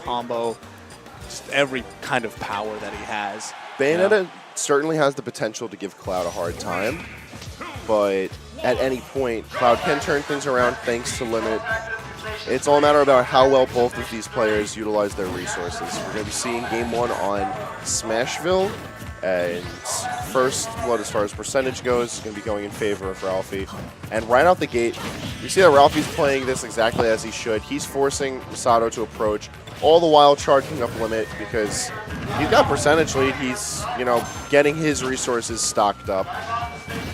combo, just every kind of power that he has. Bayonetta certainly has the potential to give Cloud a hard time, but at any point, Cloud can turn things around thanks to Limit. It's all a matter about how well both of these players utilize their resources. We're going to be seeing Game 1 on Smashville, and first blood as far as percentage goes is going to be going in favor of Ralphie. And right out the gate, we see that Ralphie's playing this exactly as he should. He's forcing Masato to approach, all the while charging up Limit because he's got percentage lead. He's, getting his resources stocked up.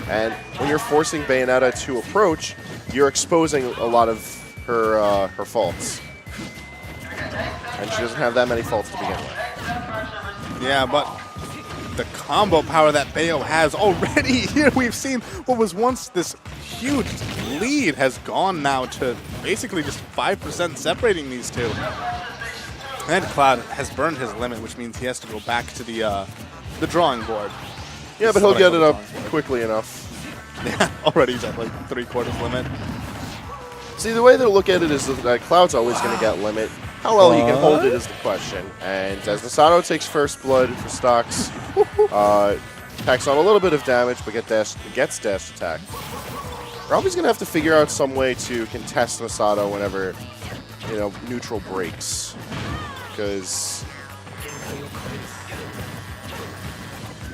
And when you're forcing Bayonetta to approach, you're exposing a lot of her faults. And she doesn't have that many faults to begin with. Yeah, but the combo power that Bayo has already here, we've seen what was once this huge lead has gone now to basically just 5% separating these two. And Cloud has burned his limit, which means he has to go back to the drawing board. Yeah, but he'll get it up quickly enough. Yeah, already he's at like 3/4 limit. See, the way to look at it is that Cloud's always going to get Limit. How well he can hold it is the question. And as Masato takes first blood for stocks, packs on a little bit of damage, but gets dash attack. Ralphie's going to have to figure out some way to contest Masato whenever, neutral breaks. Because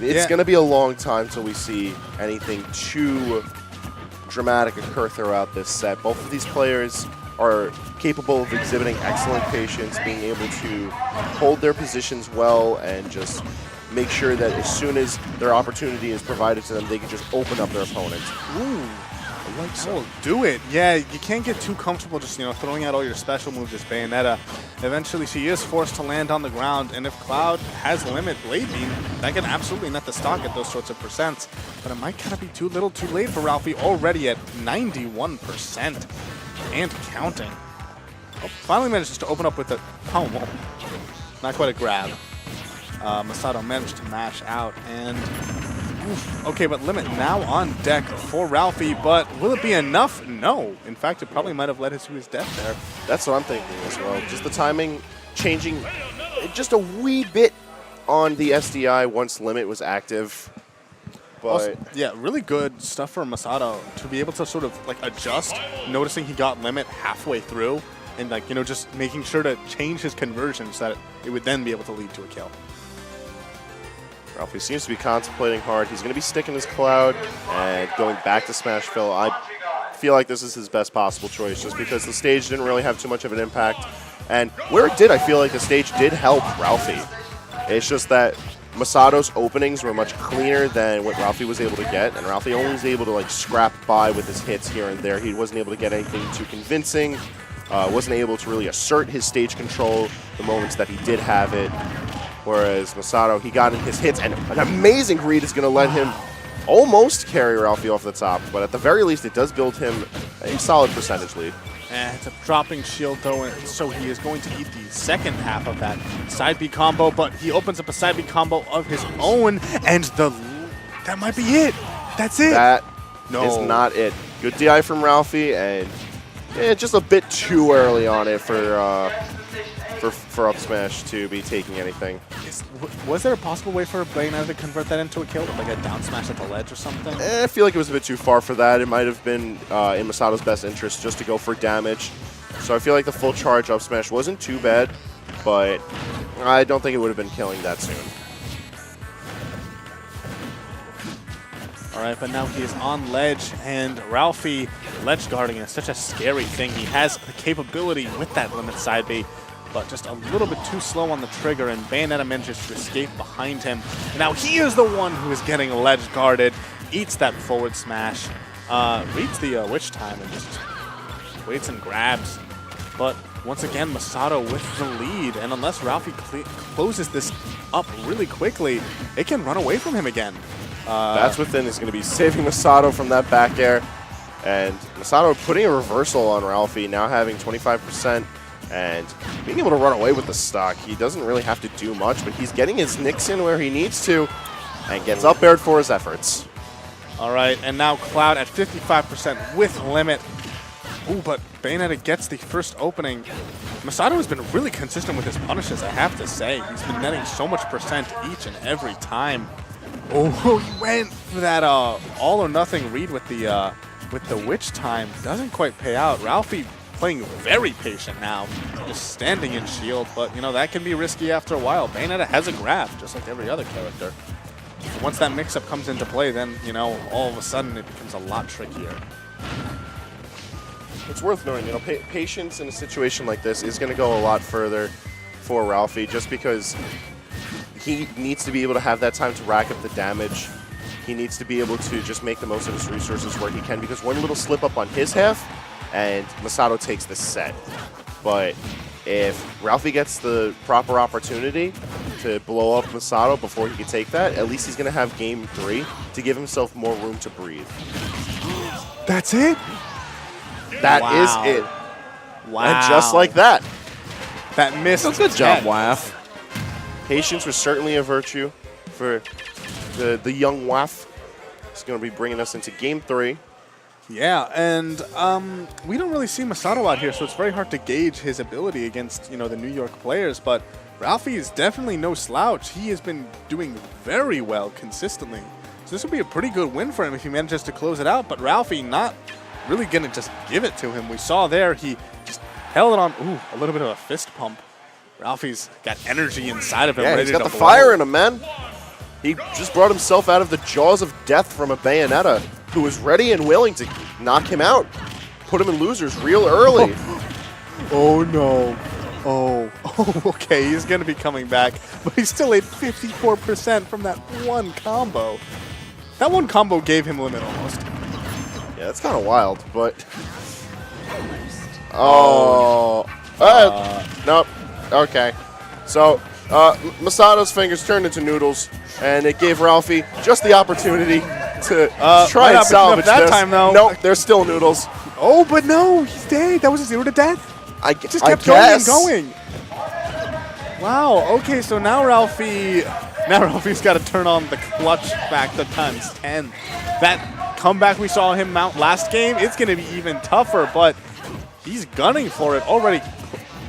it's going to be a long time till we see anything too dramatic occur throughout this set. Both of these players are capable of exhibiting excellent patience, being able to hold their positions well, and just make sure that as soon as their opportunity is provided to them, they can just open up their opponent. Ooh. That will do it. Yeah, you can't get too comfortable just, throwing out all your special moves as Bayonetta. Eventually, she is forced to land on the ground, and if Cloud has Limit Blade Beam, that can absolutely net the stock at those sorts of percents. But it might kind of be too little too late for Ralphie, already at 91% and counting. Oh, finally manages to open up with a well, not quite a grab. Masato managed to mash out, and okay, but Limit now on deck for Ralphie, but will it be enough? No. In fact, it probably might have led to his death there. That's what I'm thinking as well. Just the timing changing just a wee bit on the SDI once Limit was active. But also, yeah, really good stuff for Masato to be able to sort of adjust, noticing he got Limit halfway through, and just making sure to change his conversion so that it would then be able to lead to a kill. Ralphie seems to be contemplating hard. He's going to be sticking his Cloud and going back to Smashville. I feel like this is his best possible choice just because the stage didn't really have too much of an impact. And where it did, I feel like the stage did help Ralphie. It's just that Masato's openings were much cleaner than what Ralphie was able to get, and Ralphie only was able to scrap by with his hits here and there. He wasn't able to get anything too convincing, wasn't able to really assert his stage control the moments that he did have it. Whereas Masato, he got in his hits, and an amazing read is going to let him almost carry Ralphie off the top. But at the very least, it does build him a solid percentage lead. And it's a dropping shield, though, and so he is going to eat the second half of that side B combo, but he opens up a side B combo of his own, and that might be it. That's it. That is not it. Good DI from Ralphie, and just a bit too early on it for up smash to be taking anything. Was there a possible way for Bayonetta to convert that into a kill, like a down smash at the ledge or something? I feel like it was a bit too far for that. It might have been in Masato's best interest just to go for damage. So I feel like the full charge up smash wasn't too bad, but I don't think it would have been killing that soon. All right, but now he is on ledge, and Ralphie ledge guarding is such a scary thing. He has the capability with that limit side B, but just a little bit too slow on the trigger, and Bayonetta manages to escape behind him. And now he is the one who is getting ledge guarded, eats that forward smash, reads the witch time, and just waits and grabs. But once again, Masato with the lead, and unless Ralphie closes this up really quickly, it can run away from him again. That's within is going to be saving Masato from that back air, and Masato putting a reversal on Ralphie, now having 25%. And being able to run away with the stock, he doesn't really have to do much, but he's getting his nicks in where he needs to and gets up aired for his efforts. All right, and now Cloud at 55% with Limit. Ooh, but Bayonetta gets the first opening. Masato has been really consistent with his punishes, I have to say. He's been netting so much percent each and every time. Oh, he went for that all or nothing read with the witch time. Doesn't quite pay out. Ralphie playing very patient now, just standing in shield, but you know, that can be risky after a while. Bayonetta has a grab, just like every other character. So once that mix-up comes into play, then, you know, all of a sudden it becomes a lot trickier. It's worth knowing, you know, patience in a situation like this is going to go a lot further for Ralphie, just because he needs to be able to have that time to rack up the damage. He needs to be able to just make the most of his resources where he can, because one little slip up on his half, and Masato takes the set. But if Ralphie gets the proper opportunity to blow up Masato before he can take that, at least he's going to have game 3 to give himself more room to breathe. That's it? That is it. Wow. And just like that. That missed. Oh, good job, Waff. Patience was certainly a virtue for the young Waff. He's going to be bringing us into game 3. Yeah, and we don't really see Masato out here, so it's very hard to gauge his ability against, you know, the New York players, but Ralphie is definitely no slouch. He has been doing very well consistently. So this would be a pretty good win for him if he manages to close it out, but Ralphie not really going to just give it to him. We saw there he just held it on, ooh, a little bit of a fist pump. Ralphie's got energy inside of him. Yeah, ready he's got to the blow. fire in him, man. He just brought himself out of the jaws of death from a Bayonetta, who was ready and willing to knock him out, put him in losers real early. Oh no. Oh, okay, he's going to be coming back, but he still ate 54% from that one combo. That one combo gave him limit almost. Yeah, that's kind of wild, but... Nope. Okay. So, Masato's fingers turned into noodles, and it gave Ralphie just the opportunity to try and salvage that this. time, though. Nope, they're still noodles. Oh, but no, he's dead. That was a 0 to death. I Just kept going and going. Wow, okay, so now Ralphie's got to turn on the clutch factor times 10. That comeback we saw him mount last game, it's going to be even tougher, but he's gunning for it already,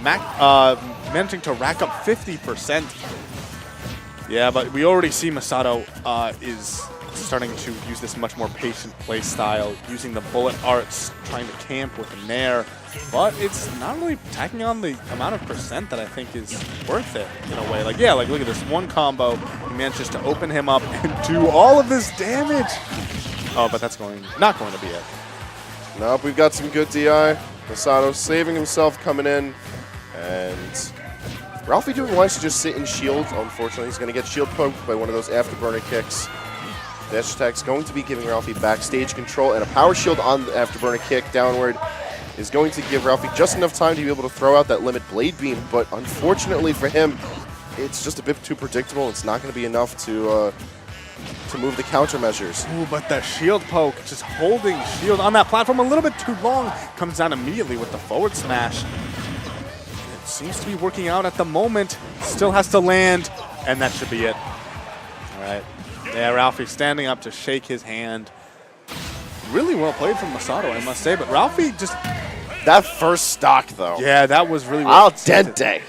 managing to rack up 50%. Yeah, but we already see Masato is starting to use this much more patient play style, using the bullet arts, trying to camp with the nair, but it's not really tacking on the amount of percent that I think is worth it in a way. Like, yeah, like look at this one combo, he manages to open him up and do all of this damage. Oh, but that's not going to be it. Nope, we've got some good DI. Masato saving himself coming in, and Ralphie doing wise to just sit in shield. Unfortunately, he's going to get shield poked by one of those afterburner kicks. Dash attack's going to be giving Ralphie backstage control, and a power shield on the afterburner kick downward is going to give Ralphie just enough time to be able to throw out that limit blade beam, but unfortunately for him, it's just a bit too predictable. It's not going to be enough to move the countermeasures. Ooh, but the shield poke, just holding shield on that platform a little bit too long, comes down immediately with the forward smash. It seems to be working out at the moment. Still has to land, and that should be it. All right. Yeah, Ralphie standing up to shake his hand. Really well played from Masato, I must say, but Ralphie just... That first stock, though. Yeah, that was really Al dente.